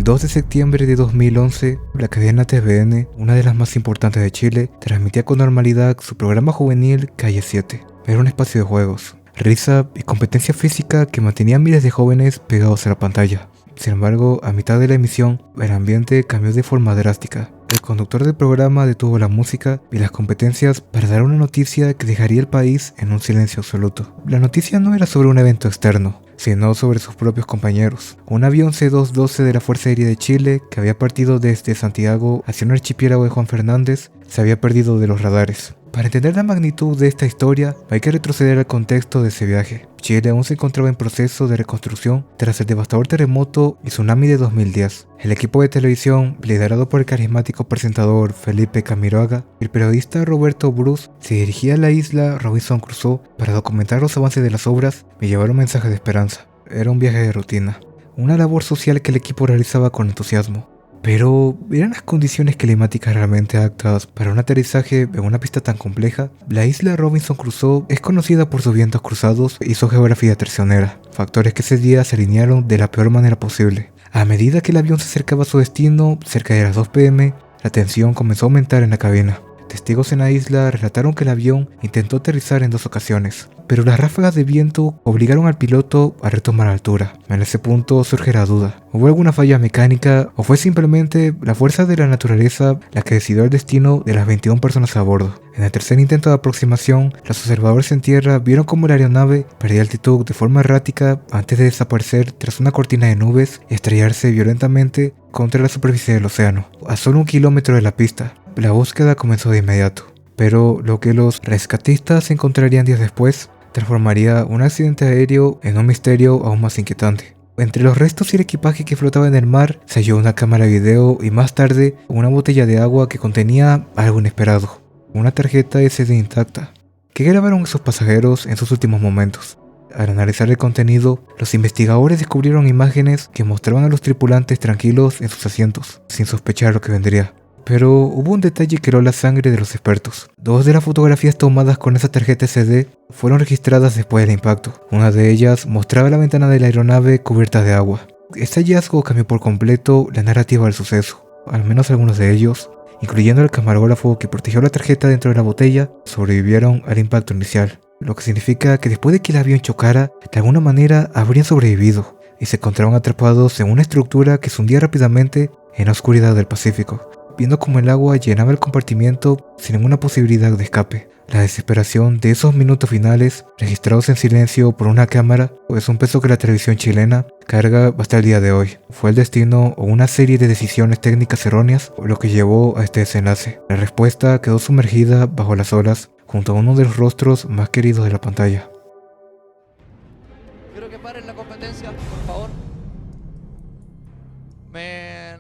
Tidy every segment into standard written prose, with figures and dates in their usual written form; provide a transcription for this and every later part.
2 de septiembre de 2011, la cadena TVN, una de las más importantes de Chile, transmitía con normalidad su programa juvenil Calle 7. Era un espacio de juegos, risa y competencia física que mantenía a miles de jóvenes pegados a la pantalla. Sin embargo, a mitad de la emisión, el ambiente cambió de forma drástica. El conductor del programa detuvo la música y las competencias para dar una noticia que dejaría el país en un silencio absoluto. La noticia no era sobre un evento externo, sino sobre sus propios compañeros. Un avión C-212 de la Fuerza Aérea de Chile, que había partido desde Santiago hacia un archipiélago de Juan Fernández, se había perdido de los radares. Para entender la magnitud de esta historia, hay que retroceder al contexto de ese viaje. Chile aún se encontraba en proceso de reconstrucción tras el devastador terremoto y tsunami de 2010. El equipo de televisión, liderado por el carismático presentador Felipe Camiroaga y el periodista Roberto Bruce, se dirigía a la isla Robinson Crusoe para documentar los avances de las obras y llevar un mensaje de esperanza. Era un viaje de rutina, una labor social que el equipo realizaba con entusiasmo. Pero, ¿eran las condiciones climáticas realmente aptas para un aterrizaje en una pista tan compleja? La isla Robinson Crusoe es conocida por sus vientos cruzados y su geografía traicionera, factores que ese día se alinearon de la peor manera posible. A medida que el avión se acercaba a su destino, cerca de las 2 p.m., la tensión comenzó a aumentar en la cabina. Testigos en la isla relataron que el avión intentó aterrizar en 2 ocasiones, pero las ráfagas de viento obligaron al piloto a retomar altura. En ese punto surge la duda: ¿hubo alguna falla mecánica o fue simplemente la fuerza de la naturaleza la que decidió el destino de las 21 personas a bordo? En el tercer intento de aproximación, los observadores en tierra vieron cómo la aeronave perdía altitud de forma errática antes de desaparecer tras una cortina de nubes y estrellarse violentamente contra la superficie del océano, a solo 1 kilómetro de la pista. La búsqueda comenzó de inmediato, pero lo que los rescatistas encontrarían días después transformaría un accidente aéreo en un misterio aún más inquietante. Entre los restos y el equipaje que flotaba en el mar se halló una cámara de video y más tarde una botella de agua que contenía algo inesperado: una tarjeta SD intacta. ¿Qué grabaron esos pasajeros en sus últimos momentos? Al analizar el contenido, los investigadores descubrieron imágenes que mostraban a los tripulantes tranquilos en sus asientos, sin sospechar lo que vendría. Pero hubo un detalle que heló la sangre de los expertos. 2 de las fotografías tomadas con esa tarjeta SD fueron registradas después del impacto. Una de ellas mostraba la ventana de la aeronave cubierta de agua. Este hallazgo cambió por completo la narrativa del suceso. Al menos algunos de ellos, incluyendo el camarógrafo que protegió la tarjeta dentro de la botella, sobrevivieron al impacto inicial. Lo que significa que después de que el avión chocara, de alguna manera habrían sobrevivido y se encontraron atrapados en una estructura que se hundía rápidamente en la oscuridad del Pacífico, viendo cómo el agua llenaba el compartimiento sin ninguna posibilidad de escape. La desesperación de esos minutos finales, registrados en silencio por una cámara, es un peso que la televisión chilena carga hasta el día de hoy. Fue el destino o una serie de decisiones técnicas erróneas lo que llevó a este desenlace. La respuesta quedó sumergida bajo las olas, junto a uno de los rostros más queridos de la pantalla. Quiero que paren la competencia, por favor.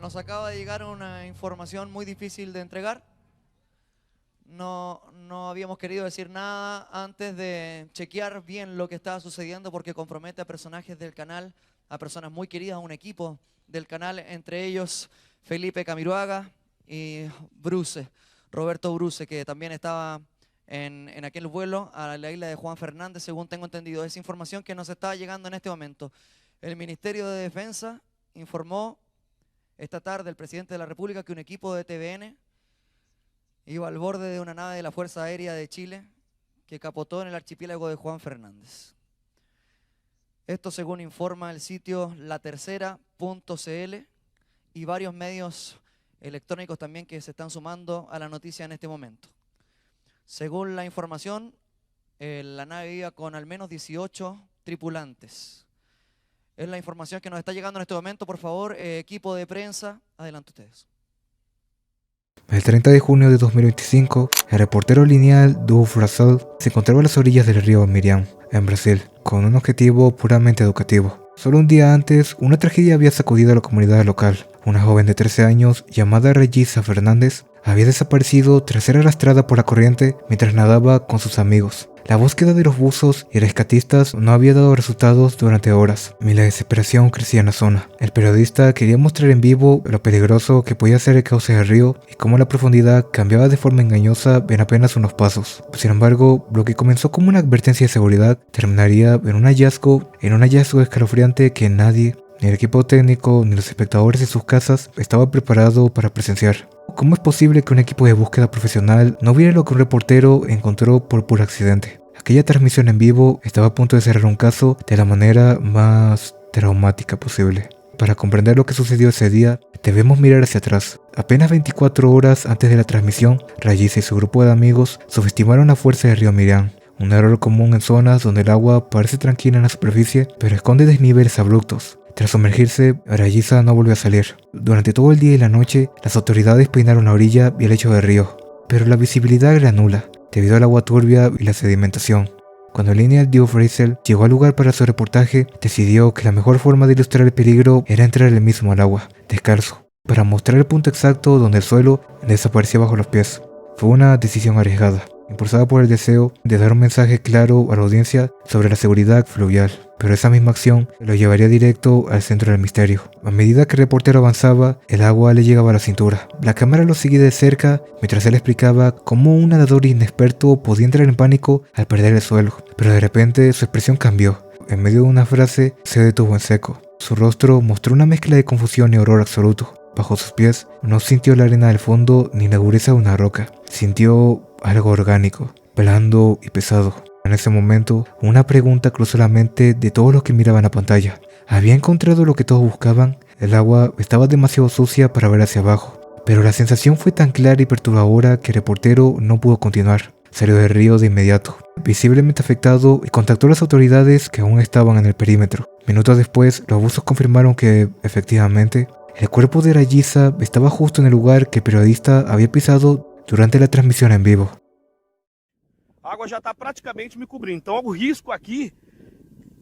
Nos acaba de llegar una información muy difícil de entregar. No habíamos querido decir nada antes de chequear bien lo que estaba sucediendo, porque compromete a personajes del canal, a personas muy queridas, a un equipo del canal, entre ellos Felipe Camiroaga y Roberto Bruce, que también estaba en aquel vuelo a la isla de Juan Fernández, según tengo entendido. Esa información que nos está llegando en este momento. El Ministerio de Defensa informó esta tarde, el presidente de la República, que un equipo de TVN iba al borde de una nave de la Fuerza Aérea de Chile que capotó en el archipiélago de Juan Fernández. Esto según informa el sitio latercera.cl y varios medios electrónicos también que se están sumando a la noticia en este momento. Según la información, la nave iba con al menos 18 tripulantes. Es la información que nos está llegando en este momento. Por favor, equipo de prensa, adelante ustedes. El 30 de junio de 2025, el reportero lineal Doug Russell se encontraba a las orillas del río Miriam, en Brasil, con un objetivo puramente educativo. Solo un día antes, una tragedia había sacudido a la comunidad local. Una joven de 13 años, llamada Regisa Fernández, había desaparecido tras ser arrastrada por la corriente mientras nadaba con sus amigos. La búsqueda de los buzos y rescatistas no había dado resultados durante horas, y la desesperación crecía en la zona. El periodista quería mostrar en vivo lo peligroso que podía ser el cauce del río y cómo la profundidad cambiaba de forma engañosa en apenas unos pasos. Sin embargo, lo que comenzó como una advertencia de seguridad terminaría en un hallazgo escalofriante que nadie Ni el equipo técnico ni los espectadores de sus casas estaba preparado para presenciar. ¿Cómo es posible que un equipo de búsqueda profesional no viera lo que un reportero encontró por puro accidente? Aquella transmisión en vivo estaba a punto de cerrar un caso de la manera más traumática posible. Para comprender lo que sucedió ese día, debemos mirar hacia atrás. Apenas 24 horas antes de la transmisión, Rayisa y su grupo de amigos subestimaron la fuerza del río Miriam, un error común en zonas donde el agua parece tranquila en la superficie, pero esconde desniveles abruptos. Tras sumergirse, Rayisa no volvió a salir. Durante todo el día y la noche, las autoridades peinaron la orilla y el lecho del río, pero la visibilidad era nula, debido al agua turbia y la sedimentación. Cuando Lineal Dio Fraser llegó al lugar para su reportaje, decidió que la mejor forma de ilustrar el peligro era entrar él mismo al agua, descalzo, para mostrar el punto exacto donde el suelo desaparecía bajo los pies. Fue una decisión arriesgada, impulsada por el deseo de dar un mensaje claro a la audiencia sobre la seguridad fluvial, pero esa misma acción lo llevaría directo al centro del misterio. A medida que el reportero avanzaba, el agua le llegaba a la cintura. La cámara lo seguía de cerca mientras él explicaba cómo un nadador inexperto podía entrar en pánico al perder el suelo, pero de repente su expresión cambió. En medio de una frase se detuvo en seco. Su rostro mostró una mezcla de confusión y horror absoluto. Bajo sus pies no sintió la arena del fondo ni la dureza de una roca. Sintió algo orgánico, blando y pesado. En ese momento, una pregunta cruzó la mente de todos los que miraban la pantalla. ¿Había encontrado lo que todos buscaban? El agua estaba demasiado sucia para ver hacia abajo, pero la sensación fue tan clara y perturbadora que el reportero no pudo continuar. Salió del río de inmediato, visiblemente afectado, y contactó a las autoridades que aún estaban en el perímetro. Minutos después, los buzos confirmaron que, efectivamente, el cuerpo de Rayisa estaba justo en el lugar que el periodista había pisado durante la transmisión en vivo. A água já está praticamente me cobrindo, então o risco aqui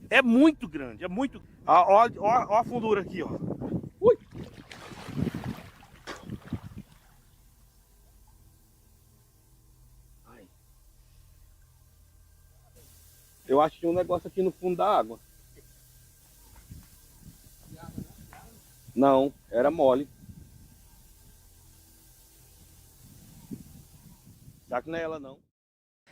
é muito grande, é muito... Ó a fundura aqui, ó. Ui! Ai. Eu acho que tinha um negócio aqui no fundo da água. Não, era mole. Já que não é ela não.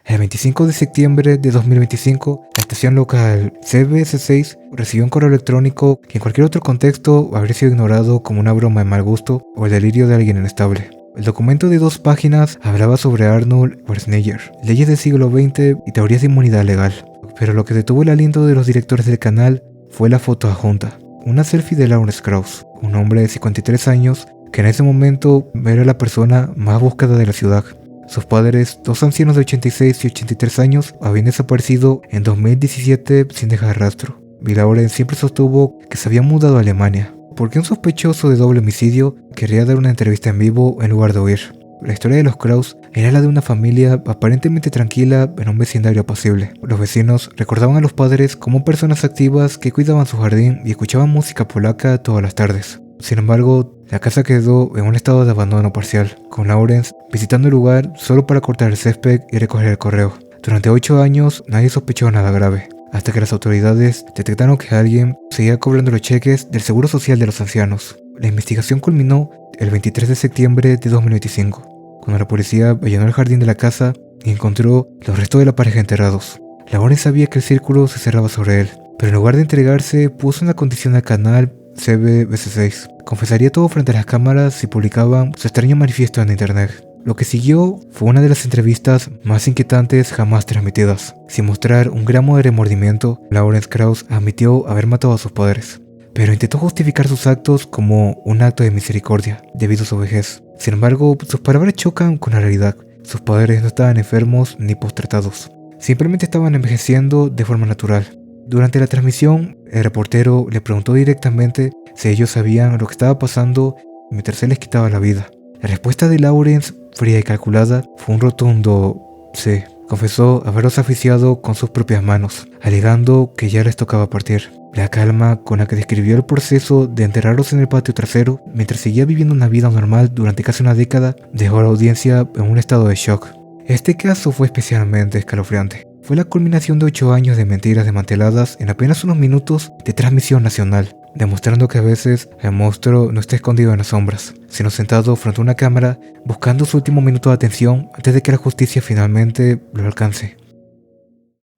El 25 de septiembre de 2025, la estación local CBS6 recibió un correo electrónico que en cualquier otro contexto habría sido ignorado como una broma de mal gusto o el delirio de alguien inestable. El documento de 2 páginas hablaba sobre Arnold Schwarzenegger, leyes del siglo XX y teorías de inmunidad legal. Pero lo que detuvo el aliento de los directores del canal fue la foto adjunta, una selfie de Lawrence Krauss, un hombre de 53 años que en ese momento era la persona más buscada de la ciudad. Sus padres, 2 ancianos de 86 y 83 años, habían desaparecido en 2017 sin dejar rastro. Y Lawrence siempre sostuvo que se había mudado a Alemania, porque un sospechoso de doble homicidio quería dar una entrevista en vivo en lugar de huir. La historia de los Krauss era la de una familia aparentemente tranquila en un vecindario apacible. Los vecinos recordaban a los padres como personas activas que cuidaban su jardín y escuchaban música polaca todas las tardes. Sin embargo, la casa quedó en un estado de abandono parcial, con Lawrence visitando el lugar solo para cortar el césped y recoger el correo. Durante 8 años nadie sospechó nada grave, hasta que las autoridades detectaron que alguien seguía cobrando los cheques del seguro social de los ancianos. La investigación culminó el 23 de septiembre de 2025, cuando la policía allanó el jardín de la casa y encontró los restos de la pareja enterrados. Lawrence sabía que el círculo se cerraba sobre él, pero en lugar de entregarse puso una condición al canal CBS6. Confesaría todo frente a las cámaras si publicaban su extraño manifiesto en internet. Lo que siguió fue una de las entrevistas más inquietantes jamás transmitidas. Sin mostrar un gramo de remordimiento, Lawrence Krauss admitió haber matado a sus padres, pero intentó justificar sus actos como un acto de misericordia debido a su vejez. Sin embargo, sus palabras chocan con la realidad. Sus padres no estaban enfermos ni postratados, simplemente estaban envejeciendo de forma natural. Durante la transmisión, el reportero le preguntó directamente si ellos sabían lo que estaba pasando mientras él les quitaba la vida. La respuesta de Lawrence, fría y calculada, fue un rotundo sí. Confesó haberlos asfixiado con sus propias manos, alegando que ya les tocaba partir. La calma con la que describió el proceso de enterrarlos en el patio trasero, mientras seguía viviendo una vida normal durante casi una década, dejó a la audiencia en un estado de shock. Este caso fue especialmente escalofriante. Fue la culminación de 8 años de mentiras desmanteladas en apenas unos minutos de transmisión nacional, demostrando que a veces el monstruo no está escondido en las sombras, sino sentado frente a una cámara buscando su último minuto de atención antes de que la justicia finalmente lo alcance.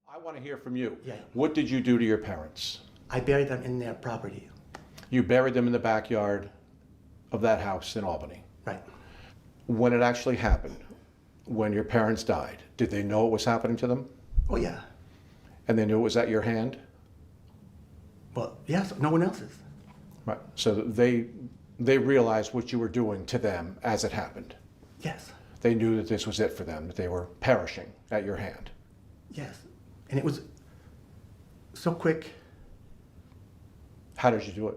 I want to hear from you. Yeah. What did you do to your parents? I buried them in their property. You buried them in the backyard of that house in Albany. Right. When it actually happened, when your parents died, did they know it was happening to them? Oh, yeah. And they knew it was at your hand? Well, yes, no one else's. Right. So they realized what you were doing to them as it happened. Yes. They knew that this was it for them, that they were perishing at your hand. Yes. And it was so quick. How did you do it?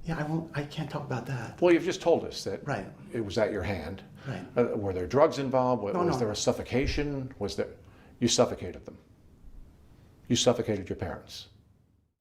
Yeah, I can't talk about that. Well, you've just told us that Right. it was at your hand. Right. Were there drugs involved? No, Was no. there a suffocation? You suffocated them. You suffocated your parents.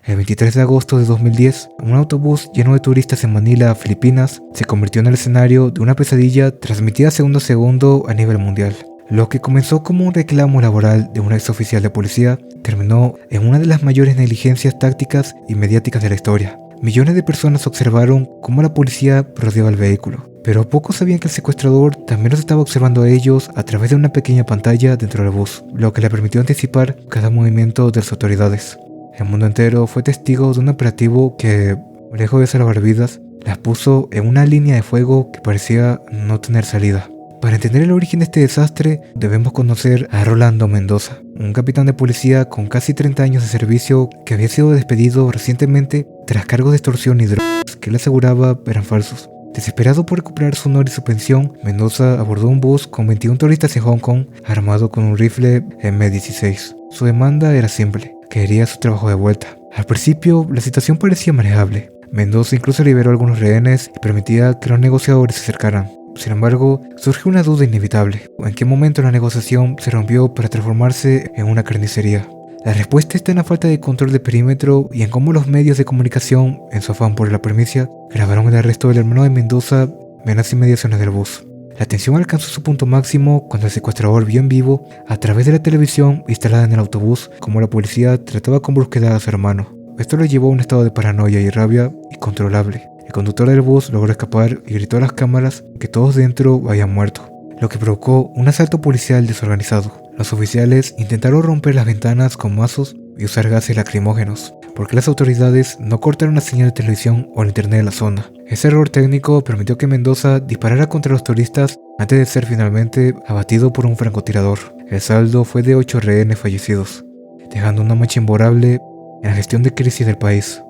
El 23 de agosto de 2010, un autobús lleno de turistas en Manila, Filipinas, se convirtió en el escenario de una pesadilla transmitida segundo a segundo a nivel mundial. Lo que comenzó como un reclamo laboral de un exoficial de policía terminó en una de las mayores negligencias tácticas y mediáticas de la historia. Millones de personas observaron cómo la policía rodeaba el vehículo, pero pocos sabían que el secuestrador también los estaba observando a ellos a través de una pequeña pantalla dentro del bus, lo que le permitió anticipar cada movimiento de las autoridades. El mundo entero fue testigo de un operativo que, lejos de salvar vidas, las puso en una línea de fuego que parecía no tener salida. Para entender el origen de este desastre, debemos conocer a Rolando Mendoza, un capitán de policía con casi 30 años de servicio que había sido despedido recientemente tras cargos de extorsión y drogas que él aseguraba eran falsos. Desesperado por recuperar su honor y su pensión, Mendoza abordó un bus con 21 turistas en Hong Kong armado con un rifle M16. Su demanda era simple: quería su trabajo de vuelta. Al principio, la situación parecía manejable. Mendoza incluso liberó a algunos rehenes y permitía que los negociadores se acercaran. Sin embargo, surgió una duda inevitable: ¿en qué momento la negociación se rompió para transformarse en una carnicería? La respuesta está en la falta de control de perímetro y en cómo los medios de comunicación, en su afán por la primicia, grabaron el arresto del hermano de Mendoza en las inmediaciones del bus. La tensión alcanzó su punto máximo cuando el secuestrador vio en vivo, a través de la televisión instalada en el autobús, cómo la policía trataba con brusquedad a su hermano. Esto lo llevó a un estado de paranoia y rabia incontrolable. El conductor del bus logró escapar y gritó a las cámaras que todos dentro habían muerto, lo que provocó un asalto policial desorganizado. Los oficiales intentaron romper las ventanas con mazos y usar gases lacrimógenos, porque las autoridades no cortaron la señal de televisión o el internet de la zona. Ese error técnico permitió que Mendoza disparara contra los turistas antes de ser finalmente abatido por un francotirador. El saldo fue de 8 rehenes fallecidos, dejando una mancha imborrable en la gestión de crisis del país.